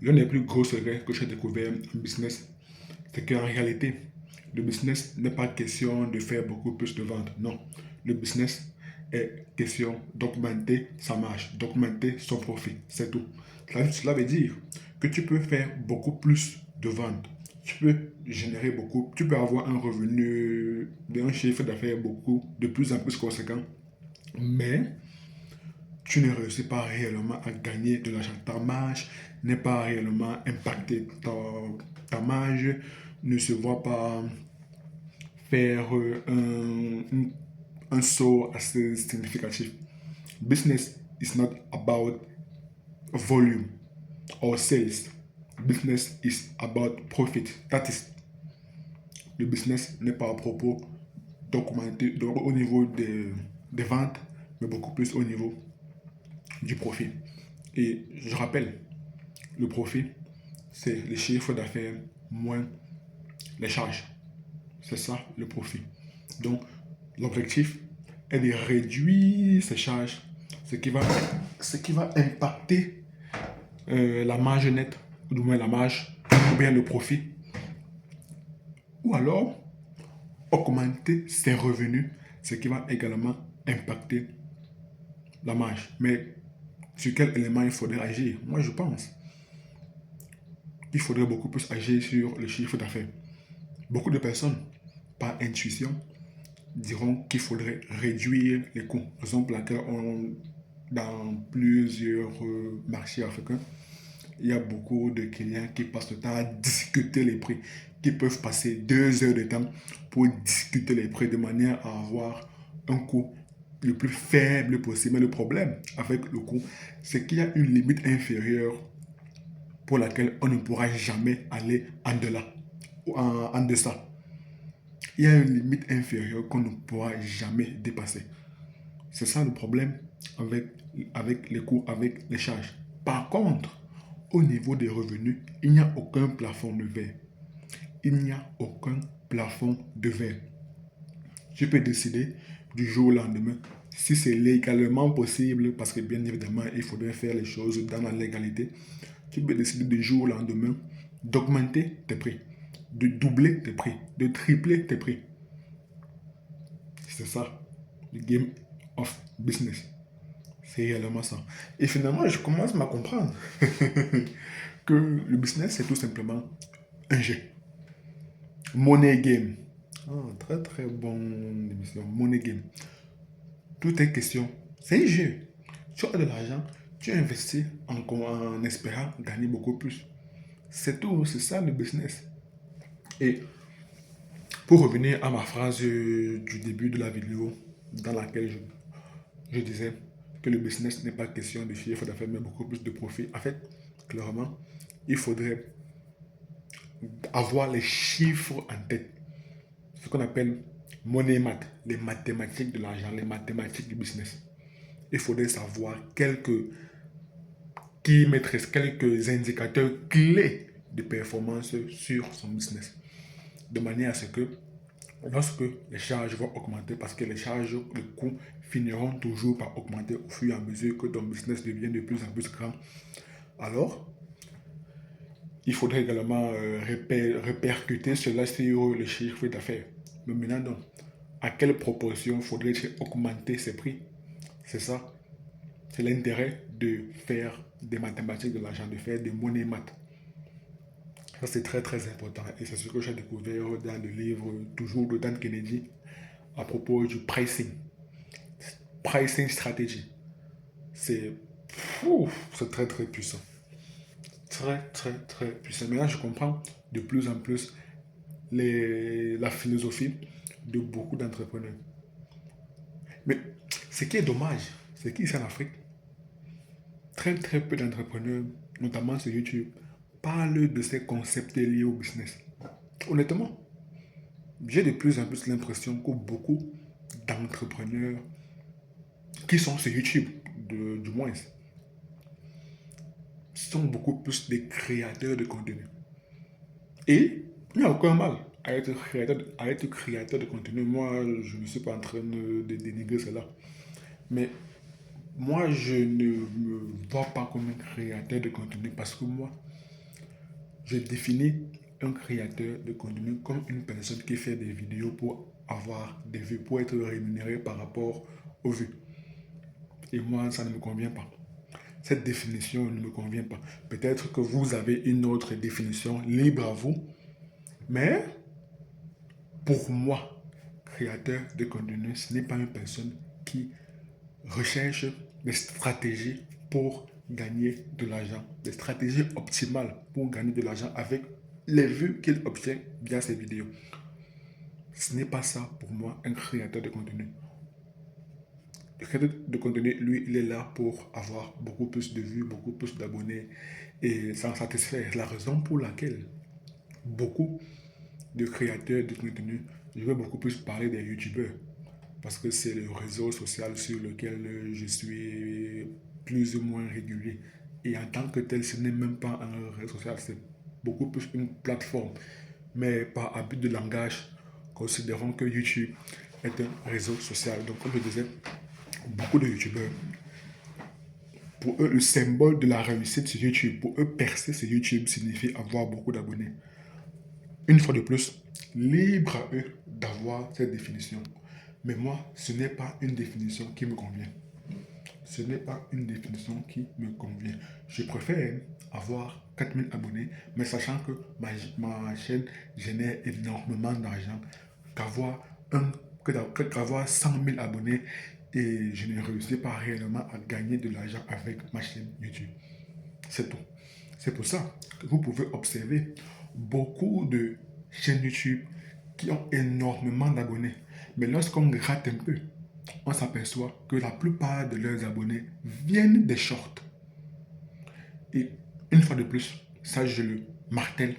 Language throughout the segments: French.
L'un des plus gros secrets que j'ai découvert en business, c'est qu'en réalité, le business n'est pas question de faire beaucoup plus de ventes. Non, le business est question d'augmenter sa marge, d'augmenter son profit. C'est tout. Cela veut dire que tu peux faire beaucoup plus de ventes. Tu peux générer beaucoup, tu peux avoir un revenu, un chiffre d'affaires beaucoup, de plus en plus conséquent. Mais tu ne réussis pas réellement à gagner de l'argent. Ta marge n'est pas réellement impactée. Ta marge ne se voit pas faire un saut assez significatif. Business is not about volume or sales. Business is about profit. That is, le business n'est pas à propos d'augmenter au niveau des ventes, mais beaucoup plus au niveau du profit. Et je rappelle, le profit, c'est le chiffre d'affaires moins les charges. C'est ça le profit. Donc, l'objectif est de réduire ces charges, ce qui va, ce qui va impacter la marge nette, ou du moins la marge, ou bien le profit. Ou alors, augmenter ses revenus, ce qui va également impacter la marge. Mais sur quel élément il faudrait agir? Moi, je pense qu'il faudrait beaucoup plus agir sur le chiffre d'affaires. Beaucoup de personnes, par intuition, diront qu'il faudrait réduire les coûts. Raison pour laquelle dans plusieurs marchés africains, il y a beaucoup de clients qui passent le temps à discuter les prix, qui peuvent passer 2 heures de temps pour discuter les prix de manière à avoir un coût le plus faible possible. Mais le problème avec le coût, c'est qu'il y a une limite inférieure pour laquelle on ne pourra jamais aller en delà ou en deçà. Il y a une limite inférieure qu'on ne pourra jamais dépasser. C'est ça le problème avec, avec les coûts, avec les charges. Par contre, au niveau des revenus, il n'y a aucun plafond de verre. Il n'y a aucun plafond de verre. Tu peux décider du jour au lendemain si c'est légalement possible, parce que bien évidemment, il faudrait faire les choses dans la légalité. Tu peux décider du jour au lendemain d'augmenter tes prix, de doubler tes prix, de tripler tes prix. C'est ça, le game of business. C'est réellement ça. Et finalement, je commence à comprendre que le business, c'est tout simplement un jeu. Money game. Ah, très très bonne émission. Money game. Tout est question. C'est un jeu. Tu as de l'argent, tu investis en espérant gagner beaucoup plus. C'est tout, c'est ça le business. Et pour revenir à ma phrase du début de la vidéo, dans laquelle je disais que le business n'est pas question de chiffre d'affaires, mais beaucoup plus de profit. En fait, clairement, il faudrait avoir les chiffres en tête. Ce qu'on appelle money math, les mathématiques de l'argent, les mathématiques du business. Il faudrait savoir quelques key metrics, quelques indicateurs clés de performance sur son business. De manière à ce que lorsque les charges vont augmenter, parce que les charges, les coûts finiront toujours par augmenter au fur et à mesure que ton business devient de plus en plus grand. Alors, il faudrait également répercuter cela sur le chiffre d'affaires. Mais maintenant, donc, à quelle proportion faudrait-il augmenter ses prix? C'est ça. C'est l'intérêt de faire des mathématiques de l'argent, de faire des monnaies maths. Ça, c'est très très important. Et c'est ce que j'ai découvert dans le livre toujours de Dan Kennedy à propos du pricing. Pricing strategy. C'est c'est très très puissant. Très très très puissant. Maintenant, je comprends de plus en plus la philosophie de beaucoup d'entrepreneurs. Mais ce qui est dommage, c'est qu'ici en Afrique, très très peu d'entrepreneurs, notamment sur YouTube, parlent de ces concepts liés au business. Honnêtement, j'ai de plus en plus l'impression que beaucoup d'entrepreneurs qui sont sur YouTube, du moins, sont beaucoup plus des créateurs de contenu. Et il n'y a aucun mal à être créateur de contenu. Moi, je ne suis pas en train de dénigrer cela. Mais moi, je ne me vois pas comme un créateur de contenu parce que moi, Je définis un créateur de contenu comme une personne qui fait des vidéos pour avoir des vues, pour être rémunéré par rapport aux vues. Et moi, ça ne me convient pas. Cette définition ne me convient pas. Peut-être que vous avez une autre définition, libre à vous, mais pour moi, créateur de contenu, ce n'est pas une personne qui recherche des stratégies pour gagner de l'argent, des stratégies optimales pour gagner de l'argent avec les vues qu'il obtient via ses vidéos. Ce n'est pas ça pour moi un créateur de contenu. Le créateur de contenu, lui, il est là pour avoir beaucoup plus de vues, beaucoup plus d'abonnés et s'en satisfaire. C'est la raison pour laquelle beaucoup de créateurs de contenu, je vais beaucoup plus parler des youtubeurs parce que c'est le réseau social sur lequel je suis plus ou moins régulier. Et en tant que tel, ce n'est même pas un réseau social, c'est beaucoup plus une plateforme. Mais par habit de langage, considérons que YouTube est un réseau social. Donc, comme je disais, beaucoup de youtubeurs, pour eux, le symbole de la réussite sur YouTube, pour eux, percer sur YouTube signifie avoir beaucoup d'abonnés. Une fois de plus, libre à eux d'avoir cette définition. Mais moi, ce n'est pas une définition qui me convient. Ce n'est pas une définition qui me convient. Je préfère avoir 4000 abonnés, mais sachant que ma chaîne génère énormément d'argent, qu'avoir qu'avoir 100 000 abonnés et je ne réussis pas réellement à gagner de l'argent avec ma chaîne YouTube. C'est tout. C'est pour ça que vous pouvez observer beaucoup de chaînes YouTube qui ont énormément d'abonnés. Mais lorsqu'on gratte un peu, on s'aperçoit que la plupart de leurs abonnés viennent des shorts. Et une fois de plus, ça je le martèle,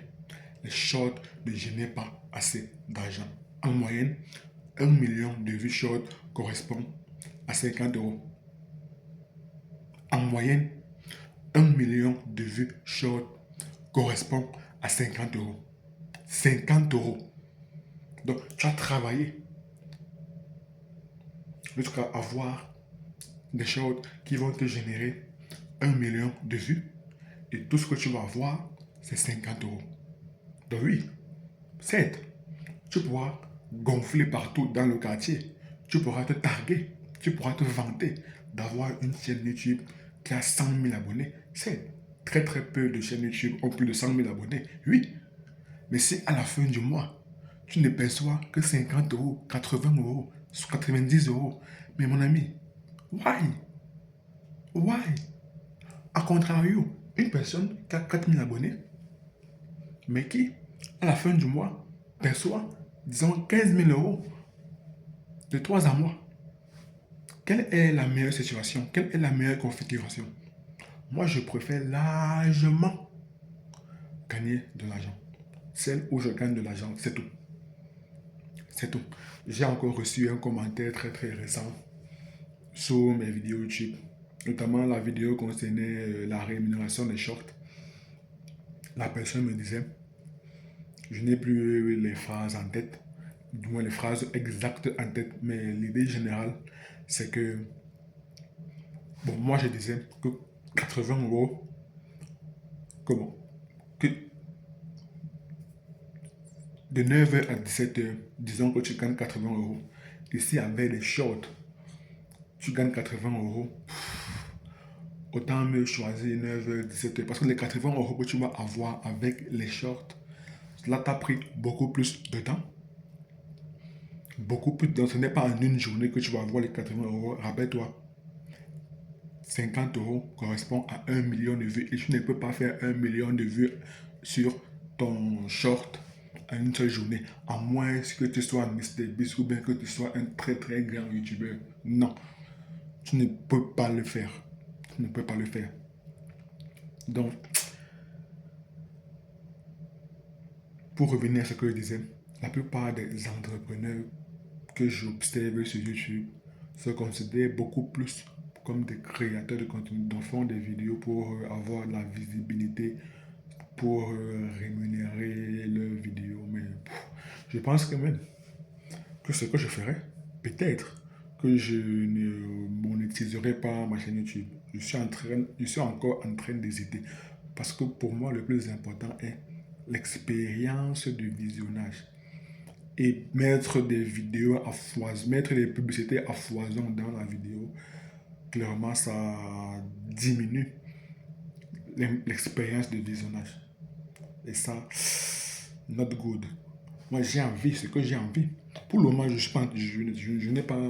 les shorts ne génèrent pas assez d'argent. En moyenne, 1 million de vues short correspond à 50 euros. En moyenne, 1 million de vues short correspond à 50 euros. 50 euros. Donc, tu as travaillé jusqu'à avoir des shorts qui vont te générer 1 million de vues. Et tout ce que tu vas avoir, c'est 50 euros. Donc oui, certes, tu pourras gonfler partout dans le quartier. Tu pourras te targuer. Tu pourras te vanter d'avoir une chaîne YouTube qui a 100 000 abonnés. C'est très très peu de chaînes YouTube ont plus de 100 000 abonnés. Oui, mais si à la fin du mois, tu ne perçois que 50 euros, 80 euros, 90 euros, mais mon ami, why? Why? A contrario, une personne qui a 4000 abonnés, mais qui, à la fin du mois, perçoit, disons, 15 000 euros de 3 à mois. Quelle est la meilleure situation? Quelle est la meilleure configuration? Moi, je préfère largement gagner de l'argent. Celle où je gagne de l'argent, c'est tout. C'est tout. J'ai encore reçu un commentaire très très récent sur mes vidéos YouTube, notamment la vidéo concernait la rémunération des shorts. La personne me disait, je n'ai plus les phrases en tête, du moins les phrases exactes en tête, mais l'idée générale, c'est que, bon, moi je disais que 80 euros, comment, que de 9h à 17h, disons que tu gagnes 80 euros. Ici, avec les shorts, tu gagnes 80 euros. Autant mieux choisir 9h, 17h. Parce que les 80 euros que tu vas avoir avec les shorts, cela t'a pris beaucoup plus de temps. Beaucoup plus de temps. Ce n'est pas en une journée que tu vas avoir les 80 euros. Rappelle-toi, 50 euros correspond à 1 million de vues. Et tu ne peux pas faire 1 million de vues sur ton short en une seule journée. À moins que tu sois un MrBeast ou bien que tu sois un très très grand YouTuber. Non, tu ne peux pas le faire. Tu ne peux pas le faire. Donc, pour revenir à ce que je disais, la plupart des entrepreneurs que j'observe sur YouTube se considèrent beaucoup plus comme des créateurs de contenu, donc font des vidéos pour avoir de la visibilité, pour rémunérer leurs vidéos. Mais je pense que même que ce que je ferais, peut-être que je ne monétiserai pas ma chaîne YouTube. Je suis encore en train d'hésiter. Parce que pour moi, le plus important est l'expérience du visionnage et mettre des vidéos à foison, mettre des publicités à foison dans la vidéo, clairement, ça diminue l'expérience de visionnage. Et ça, not good. Moi, j'ai envie, ce que j'ai envie. Pour le moment, je n'ai pas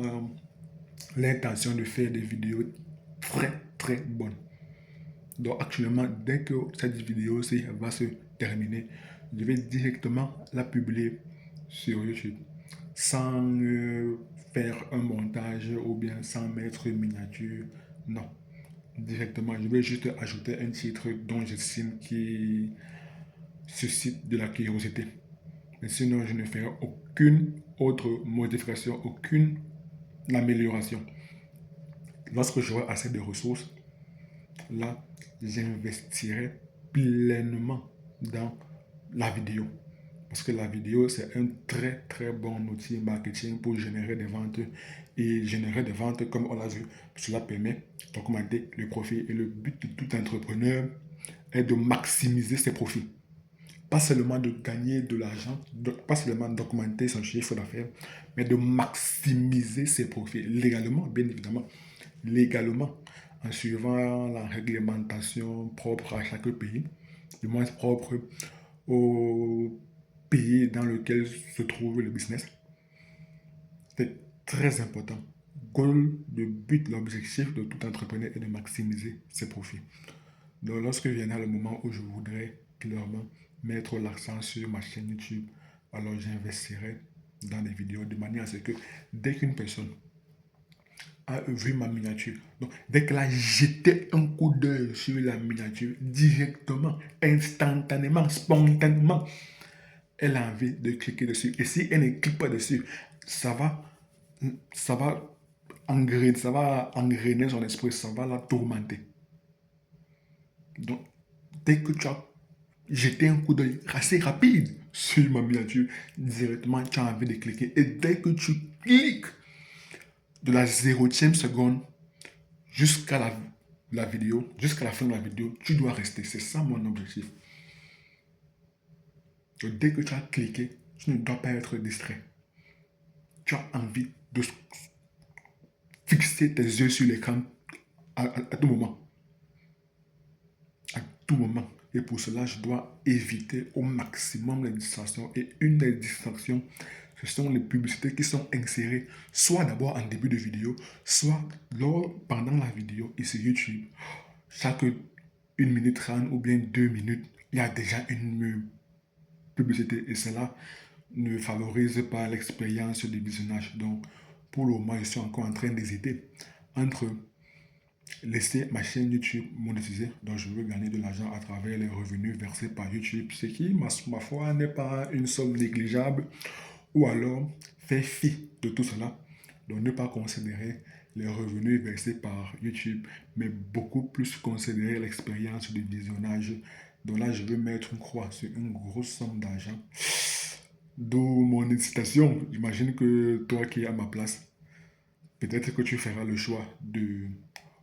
l'intention de faire des vidéos très, très bonnes. Donc, actuellement, dès que cette vidéo-ci va se terminer, je vais directement la publier sur YouTube sans faire un montage ou bien sans mettre une miniature. Non. Directement, je vais juste ajouter un titre dont j'estime qui suscite de la curiosité. Mais sinon, je ne ferai aucune autre modification, aucune amélioration. Lorsque j'aurai assez de ressources, là, j'investirai pleinement dans la vidéo. Parce que la vidéo, c'est un très très bon outil marketing pour générer des ventes. Et générer des ventes, comme on l'a vu, cela permet d'augmenter le profit. Et le but de tout entrepreneur est de maximiser ses profits. Pas seulement de gagner de l'argent, pas seulement d'augmenter son chiffre d'affaires, mais de maximiser ses profits légalement, bien évidemment. Légalement, en suivant la réglementation propre à chaque pays, du moins propre au pays dans lequel se trouve le business. C'est très important. Le but, l'objectif de tout entrepreneur est de maximiser ses profits. Donc, lorsque viendra le moment où je voudrais clairement mettre l'accent sur ma chaîne YouTube, alors j'investirai dans des vidéos de manière à ce que dès qu'une personne a vu ma miniature, donc dès qu'elle a jeté un coup d'œil sur la miniature, directement, instantanément, spontanément, elle a envie de cliquer dessus. Et si elle ne clique pas dessus, ça va engrainer son esprit, ça va la tourmenter. Donc, dès que tu as jeté un coup d'œil assez rapide sur ma miniature, directement, tu as envie de cliquer. Et dès que tu cliques de la 0e seconde jusqu'à la vidéo, jusqu'à la fin de la vidéo, tu dois rester. C'est ça mon objectif. Donc, dès que tu as cliqué, tu ne dois pas être distrait. Tu as envie de fixer tes yeux sur l'écran à tout moment. À tout moment. Et pour cela, je dois éviter au maximum les distractions. Et une des distractions, ce sont les publicités qui sont insérées, soit d'abord en début de vidéo, soit pendant la vidéo. Et sur YouTube, chaque 1 minute 30 ou bien 2 minutes, il y a déjà une publicité. Et cela ne favorise pas l'expérience du visionnage. Donc, pour le moment, je suis encore en train d'hésiter entre laisser ma chaîne YouTube monétiser, donc je veux gagner de l'argent à travers les revenus versés par YouTube, ce qui, ma foi, n'est pas une somme négligeable, ou alors faire fi de tout cela, donc ne pas considérer les revenus versés par YouTube, mais beaucoup plus considérer l'expérience de visionnage. Donc là, je veux mettre une croix sur une grosse somme d'argent. D'où mon hésitation. J'imagine que toi qui es à ma place, peut-être que tu feras le choix de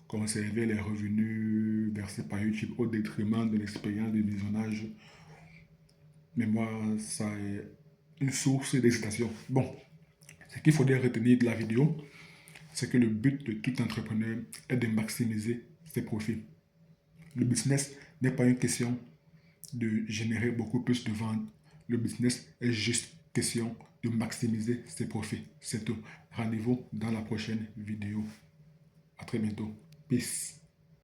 conserver les revenus versés par YouTube au détriment de l'expérience de visionnage. Mais moi, ça est une source d'hésitation. Bon, ce qu'il faudrait retenir de la vidéo, c'est que le but de tout entrepreneur est de maximiser ses profits. Le business n'est pas une question de générer beaucoup plus de ventes. Le business est juste question de maximiser ses profits. C'est tout. Rendez-vous dans la prochaine vidéo. À très bientôt. Peace.